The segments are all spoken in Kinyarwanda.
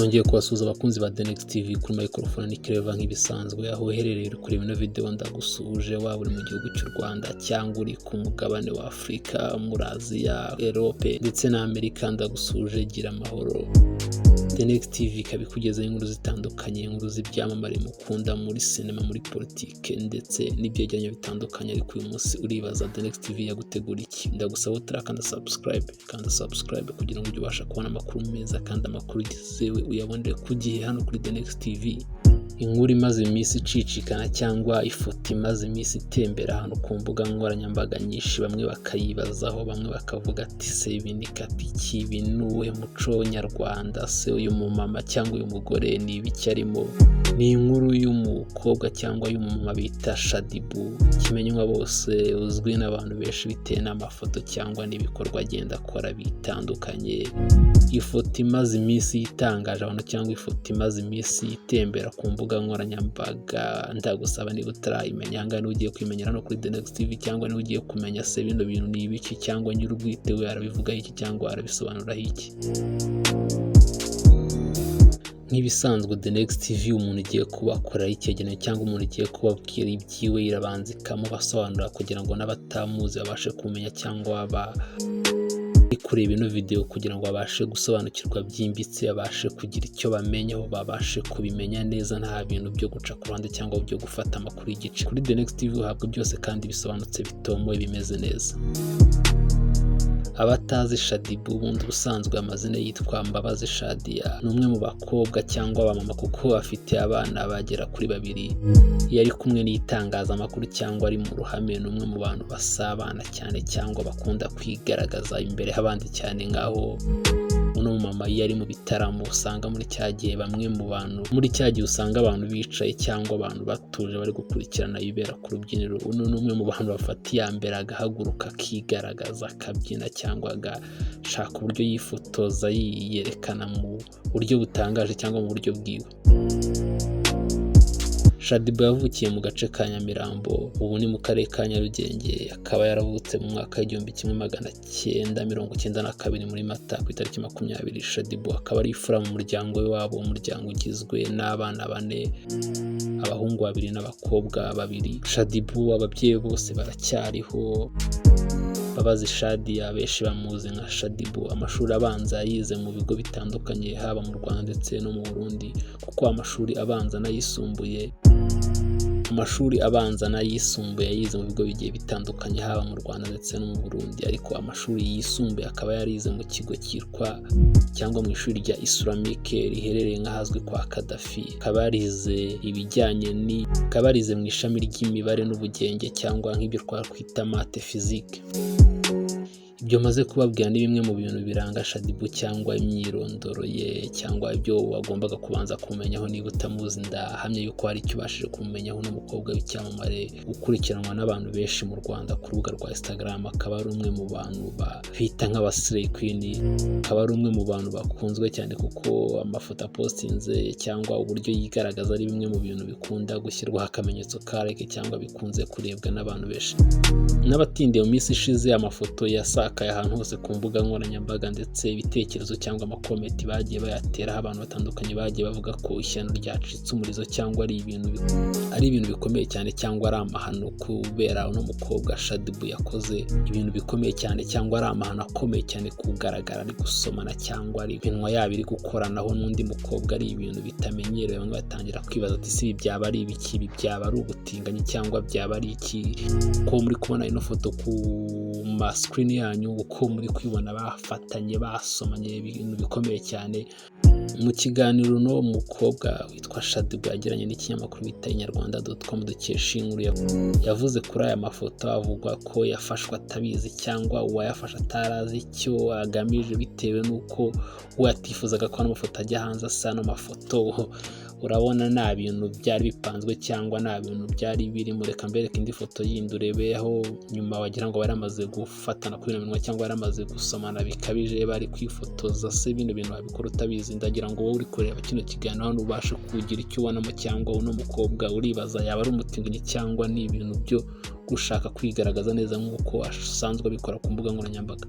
Nongeye kubasuhuza abakunzi ba The Next TV kuri microphone ni Clever nk'ibisanzwe, aho uherereye uri kureba ino video ndagusuhuje, waba uri mu gihugu cy'u Rwanda cyangwa uri ku mugabane wa Afurika, muri Aziya, Europe ndetse na Amerika, ndagusuhuje, gira amahoro. The Next TV ikaba ikugezaho inkuru zitandukanye, inkuru z'ibyamamare mukunda muri sinema, muri politike ndetse n'ibyegeranyo bitandukanye. Ariko uyu munsi uribaza The Next TV yagutegura iki? Ndagusaba utarakanda subscribe kugira ngo ujye ubasha kubona amakuru meza kandi amakuru yizewe uyabonere ku gihe hano kuri The Next TV. Inkuru imaze iminsi icicikana cyangwa ifoto imaze iminsi itembera ahantu ku mbuga nkoranyambaga nyinshi, bamwe bakayibazaho, bamwe bakavuga ati se ibi ni iki, ibi ni uwuhe muco nyarwanda, se uyu mumama cyangwa uyu mugore ni ibiki arimo? Ni inkuru y'umukobwa cyangwa y'umumama bita Shadyboo, kimenywa bose, uzwi n'abantu benshi bitewe n'amafoto cyangwa n'ibikorwa agenda akora bitandukanye. Ifoto imaze iminsi itangaje abantu cyangwa ifoto imaze iminsi itembera ku mbuga nkoranyambaga, ndagusaba niba utarayimenya hanga ugiye kwimenyera hano kuri The Next TV, cyangwa niba ugiye kumenya se bino bintu ni ibiki, cyangwa nyir'ubwite we arabivugaho iki cyangwa arabisobanuraho iki. Nk'ibisanzwe The Next TV umuntu ugiye kubakorera icyegeranyo cyangwa umuntu ugiye kubabwira ibyiwe irabanza ikamubasobanurira kugira ngo n'abatamuzi babashe kumenya, cyangwa kureba ino video kugira ngo babashe gusobanukirwa byimbitse, babashe kugira icyo bamenyaho, babashe kubimenya neza, nta bintu byo guca ku ruhande cyangwa byo gufata amakuru y'igice. Kuri The Next TV uhabwa byose kandi bisobanutse, bitomoye, bimeze neza. Abatazi Shadyboo ubundi ubusanzwe amazina yitwa Mbabazi Shadia, ni umwe mu bakobwa cyangwa abamama kuko afite abana bagera kuri 2. Iyo ari kumwe n'itangazamakuru cyangwa ari mu ruhame, ni umwe mu bantu basabana cyane cyangwa bakunda kwigaragaza imbere y'abandi cyane, ngaho uno mama iyo ari mu bitaramo usanga muri cyagiye bamwe mu bantu muri cyagiye usanga abantu bicaye cyangwa abantu batuje bari gukurikirana ibibera ku rubyiniro. Uno ni umwe mu bantu bafatiye mbere agahaguruka akigaragaza, akabyina cyangwa agashaka uburyo yifotoza yiyerekana mu buryo butangaje cyangwa mu buryo bwiwe. Shadyboo yavukiye mu gace ka Nyamirambo, ubu ni mu karere ka Nyarugenge. Akaba yaravutse mu mwaka w'1992 muri Mata ku itariki 20. Shadyboo akaba ari ifura mu muryango we wabo, umuryango ugizwe n'abana 4, abahungu 2 n'abakobwa 2. Shadyboo ababyeyi bose baracyariho. Mbabazi Shadia benshi bamuzi nka Shadyboo. Amashuri abanza yize mu bigo bitandukanye haba mu Rwanda ndetse no mu Burundi, kuko amashuri abanza n'ayisumbuye yize mu bigo bigiye bitandukanye haba mu Rwanda ndetse no mu Burundi. Ariko amashuri yisumbuye akaba yarize mu kigo cyitwa cyangwa mu ishuri rya Islamique riherereye nk'ahazwi kwa Kadafi. Akaba yarize mu ishami ry'imibare n'ubugenge cyangwa nk'ibyo twakwita math physique. Ibyo maze kubabwira ni bimwe mu bintu biranga Shadyboo cyangwa imyirondoro ye, cyangwa ibyo wagombaga kubanza kumenyaho niba utamuzi. Ndahamya yuko hari icyo ubashije kumenyaho n'umukobwa w'icyamamare ukurikiranwa n'abantu benshi mu Rwanda ku rubuga rwa Instagram. Akaba ari umwe mu bantu bita nk'abasirey queen, akaba ari umwe mu bantu bakunzwe cyane kuko amafoto apostinze cyangwa uburyo yigaragaza ari bimwe mu bintu bikunda gushyirwaho akamenyetso ka like cyangwa bikunze kurebwa n'abantu benshi. N'abatindiye mu minsi ishize amafoto yasakaye ahantu hose ku mbuga nkoranyambaga, ndetse ibitekerezo cyangwa amakomenti bagiye bayateraho abantu batandukanye bagiye bavuga ko ishyano ryacitse umurizo, cyangwa ari ibintu bikomeye cyane, cyangwa ari amahano kubera uno mukobwa Shadyboo yakoze ibintu bikomeye cyane, cyangwa ari amahano akomeye cyane kugaragara ari gusomana, cyangwa ari iminwa yabo iri gukoranaho n'undi mukobwa, ari ibintu bitamenyerewe. Bamwe batangira kwibaza ati si byaba ari ibiki, ibi byaba ari ubutinganyi cyangwa byaba ari iki? Ko muri kubona ino foto ku ma screen yanyu, uko muri kwibona bafatanye basomanye, ibintu bikomeye cyane. Mu kiganiro no mukobwa witwa Shadyboo yagiranye n'ikinyamakuru bita inyarwanda.com dukesha inkuru, yavuze kuri aya mafoto avuga ko yafashwe atabizi cyangwa uwayafashe atarazi icyo agamije, bitewe n'uko we atifuzaga ko amafoto ajya hanze asa n'amafoto. Urabona nta bintu byari bipanzwe cyangwa nta bintu byari birimo. Reka mbereke indi foto yindi urebeho nyuma wagira ngo bari amaze gufatana kuri minwa cyangwa bari amaze gusomana bikabije, bari kwifotoza. Se bino bintu babikora utabizi? Ndagira ngo wowe uri kureba kino kiganiro hano ubashe kugira icyo ubonamo, cyangwa uno mukobwa uribaza yaba ari umutinganyi cyangwa ni ibintu byo gushaka kwigaragaza neza nk'uko asanzwe abikora ku mbuga nkoranyambaga.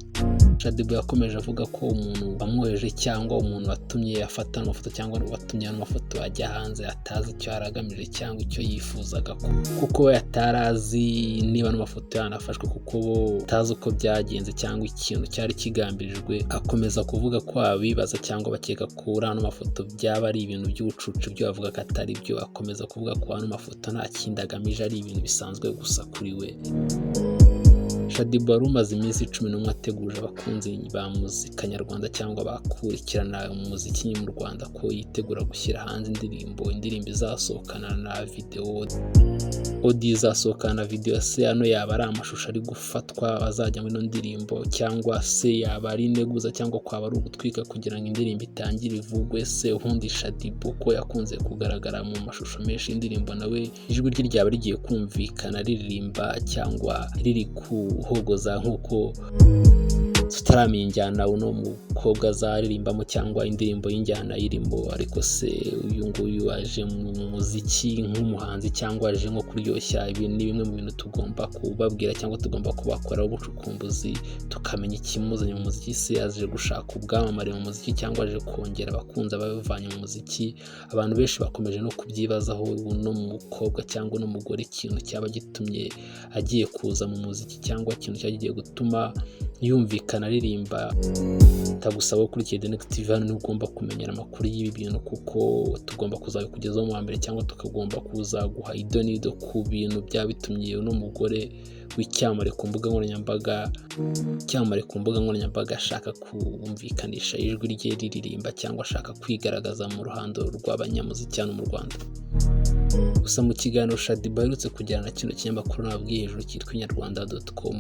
Shaddy yakomeje avuga ko umuntu wamwoheje cyangwa umuntu watumye afata amafoto cyangwa watumye amafoto ajya hanze atazi icyo yaragamije cyangwa icyo yifuzaga, kuko we atarazi niba n'amafoto yanafashwe, kuko bo utazi uko byagenze cyangwa ikintu cyari kigambirijwe. Akomeza kuvuga ko abibaza cyangwa bakeka ko ano mafoto byaba ari ibintu by'ubucucu, byo bavuga ko atari byo. Akomeza kuvuga ko ano mafoto nta kindi agamije, ari ibintu bisanzwe gusa kuri we. Shaddy wari umaze iminsi 11 ateguje abakunzi ba muzika nyarwanda cyangwa bakurikirana umuziki mu Rwanda ko yitegura gushyira hanze indirimbo izasohokana na video, audio izasohokana na video. Se ano yaba ari amashusho ari gufatwa azajya muri ino ndirimbo, cyangwa se yaba ari integuza, cyangwa kwaba ari ugutwika kugira ngo indirimbo itangire ivugwe. Se ubundi Shaddy ko yakunze kugaragara mu mashusho menshi y'indirimbo, nawe ijwi rye ryaba rigiye kumvikana riririmba cyangwa riri kuhogoza nk'uko tutaramenya injyana uno mukobwa azaririmbamo cyangwa indirimbo y'injyana irimo. Ariko se uyu nguyu aje mu muziki nk'umuhanzi cyangwa aje nko kuryoshya? Ibi ni bimwe mu bintu tugomba kubabwira cyangwa tugomba kubakoraho ubucukumbuzi tukamenya ikimuzanye mu muziki. Se aje gushaka ubwamamare mu muziki cyangwa aje kongera abakunzi abavanye mu muziki? Abantu benshi bakomeje no kubyibazaho uno mukobwa cyangwa uno mugore ikintu cyaba gitumye agiye kuza mu muziki, cyangwa ikintu cyagiye gutuma yumvikana aririmba. Tagusaba gukurikira The Next TV, hano ugomba kumenyera amakuru y'ibi bintu, kuko tugomba kuzabikugezaho mu mbere, cyangwa tukagomba kuza guha idonido ku bintu byabitumye uno mugore w'icyamare ku mbuga nkoranyambaga ashaka kumvikanisha ijwi rye riririmba cyangwa ashaka kwigaragaza mu ruhando rw'abanyamuziki hano mu Rwanda. Gusa mu kiganiro Shaddy baherutse kugirana na kino kinyamakuru nababwiye hejuru cyitwa inyarwanda.com,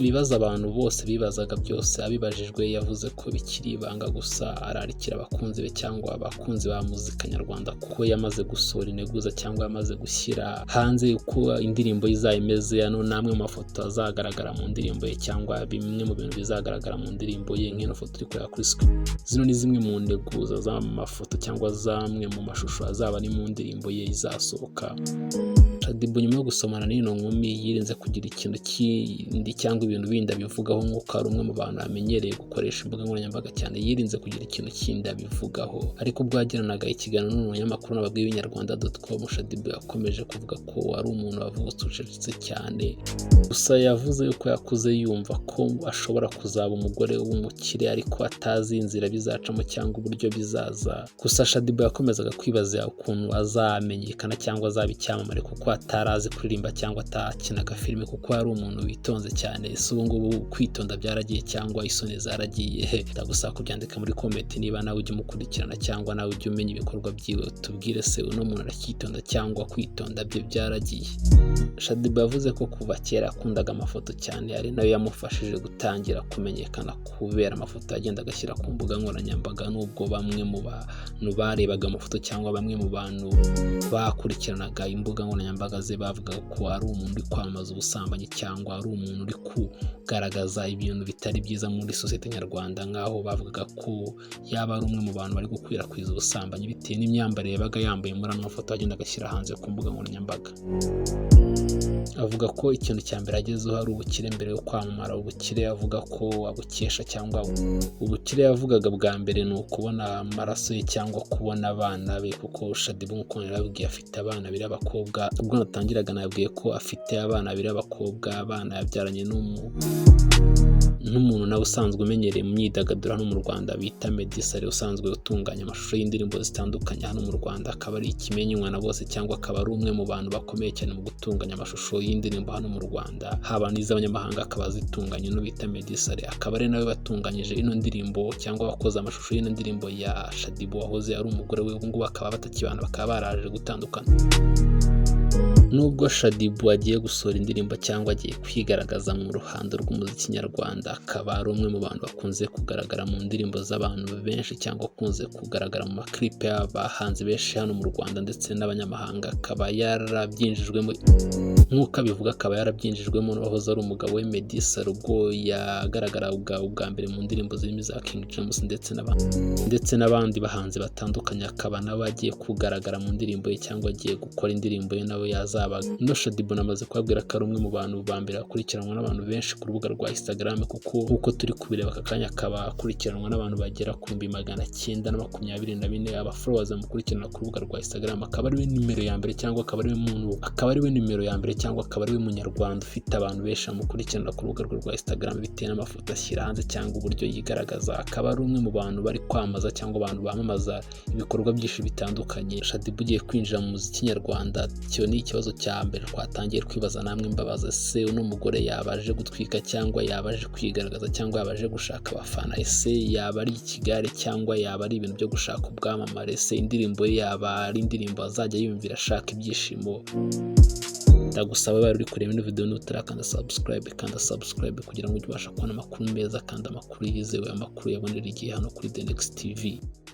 ibibazo abantu bose bibazaga byose abibajijwe, yavuze ko bikiri ibanga. Gusa ararikira abakunzi be cyangwa abakunzi ba muzika nyarwanda kuko yamaze gusohora integuza cyangwa yamaze gushyira hanze uko indirimbo izayimeze. Hano namwe mu mafoto azagaragara mu ndirimbo ye, cyangwa bimwe mu bintu bizagaragara mu ndirimbo ye nk'ino foto iri kureba kuri screen. Zino ni zimwe mu nteguza z'amafoto cyangwa zamwe mu mashusho azaba ari mu ndirimbo ye izasohoka. Shaddy nyuma yo gusomana n'ino nkumi yirinze kugira ikintu kindi cyangwa ibintu bindi abivugaho, nk'uko ari umwe mu bantu amenyereye gukoresha imbuga nkoranyambaga cyane. Yirinze kugira ikintu kindi abivugaho, ariko ubwo yagiranaga ikiganiro n'umunyamakuru nababwiye inyarwanda.com, Shaddy yakomeje kuvuga ko ari umuntu wavutse ucecetse cyane. Gusa yavuze yuko yakuze yumva ko ashobora kuzaba umugore w'umukire, ariko atazi inzira bizacamo cyangwa uburyo bizaza. Gusa Shaddy yakomezaga kwibaza ukuntu azamenyekana cyangwa azaba icyamamare, kuko atarazi kuririmba cyangwa atakinaga filime, kuko ari umuntu witonze cyane. Si ubu ngubu kwitonda byaragiye cyangwa isoni zaragiye? Ndagusaba kubyandika muri comment niba nawe ujya umukurikirana cyangwa nawe ujya umenya ibikorwa byiwe. Tubwire se uno muntu arakitonda cyangwa kwitonda bye byaragiye? Shaddy yavuze ko kuva kera akundaga amafoto cyane, ari nayo yamufashije gutangira kumenyekana kubera amafoto agenda agashyira ku mbuga nkoranyambaga. Nubwo bamwe mu bantu barebaga amafoto cyangwa bamwe mu bantu bakurikiranaga imbuga nkoranyambaga ze bavuga ko ari umuntu uri kwamamaza ubusambanyi cyangwa ari umuntu uri kugaragaza ibintu bitari byiza muri sosiyete nyarwanda, nk'aho bavugaga ko yaba ari umwe mu bantu bari gukwirakwiza ubusambanyi bitewe n'imyambarire yabaga yambaye muri ano mafoto agenda agashyira hanze ku mbuga nkoranyambaga. Avuga ko ikintu cya mbere agezeho ari ubukire mbere yo kwamamara. Ubukire avuga ko abukesha, cyangwa ubukire yavugaga bwa mbere ni ukubona amaraso ye cyangwa kubona abana be, kuko Shaddy nk'uko nababwiye afite abana babiri b'abakobwa. Ubwo natangiraga nababwiye ko afite abana babiri b'abakobwa, abana yabyaranye n'umuntu nawe usanzwe umenyereye mu myidagaduro hano mu Rwanda bita Meddy Saleh, usanzwe utunganya amashusho y'indirimbo zitandukanye hano mu Rwanda. Akaba ari ikimenywa na bose, cyangwa akaba ari umwe mu bantu bakomeye cyane mu gutunganya amashusho y'indirimbo hano mu Rwanda, haba n'iz'abanyamahanga akaba azitunganya. No bita Meddy Saleh akaba ari nawe batunganyije ino ndirimbo cyangwa wakoze amashusho y'ino ndirimbo ya Shaddy wahoze ari umugore we. Ubu ngubu bakaba batakibana, bakaba baraje gutandukana. Nubwo Shaddy agiye gusohora indirimbo cyangwa agiye kwigaragaza mu ruhando rw'umuziki nyarwanda, akaba ari umwe mu bantu bakunze kugaragara mu ndirimbo z'abantu benshi cyangwa akunze kugaragara mu maklipe y'abahanzi benshi hano mu Rwanda ndetse n'abanyamahanga. Akaba yarabyinjijwemo, nk'uko abivuga, akaba yarabyinjijwemo n'uwahoze ari umugabo we Meddy Saleh, ubwo yagaragaraga ubwa mbere mu ndirimbo zirimo za King James ndetse n'abandi bahanzi batandukanye. Akaba nawe agiye kugaragara mu ndirimbo ye cyangwa agiye gukora indirimbo ye nawe zabaga. No Shaddy namaze kubabwira ko ari umwe mu bantu ba mbere bakurikiranwa n'abantu benshi ku rubuga rwa Instagram, kuko nk'uko turi kubireba aka kanya akaba akurikiranwa n'abantu bagera ku 924 aba followers bamukurikirana ku rubuga rwa Instagram. Akaba ari we nimero ya mbere cyangwa akaba ari we munyarwanda ufite abantu benshi bamukurikirana ku rubuga rwa Instagram bitewe n'amafoto ashyira hanze cyangwa uburyo yigaragaza. Akaba ari umwe mu bantu bari kwamaza cyangwa abantu bamamaza ibikorwa byinshi bitandukanye. Shaddy ugiye kwinjira mu muziki nyarwanda, cyo ni ikibazo cya mbere twatangiye kwibaza namwe mbabaza, se uno mugore yabaje gutwika cyangwa yabaje kwigaragaza cyangwa yabaje gushaka abafana? Ese yaba ari ikigare cyangwa yaba ari ibintu byo gushaka ubwamamare? Se indirimbo ye yaba ari indirimbo azajya yumvira ashaka ibyishimo? Ndagusaba bari uri kureba ino video n'utarakanda subscribe kugira ngo ujye ubasha kubona amakuru meza kandi amakuru yizewe, amakuru yabonera igihe hano kuri The Next TV.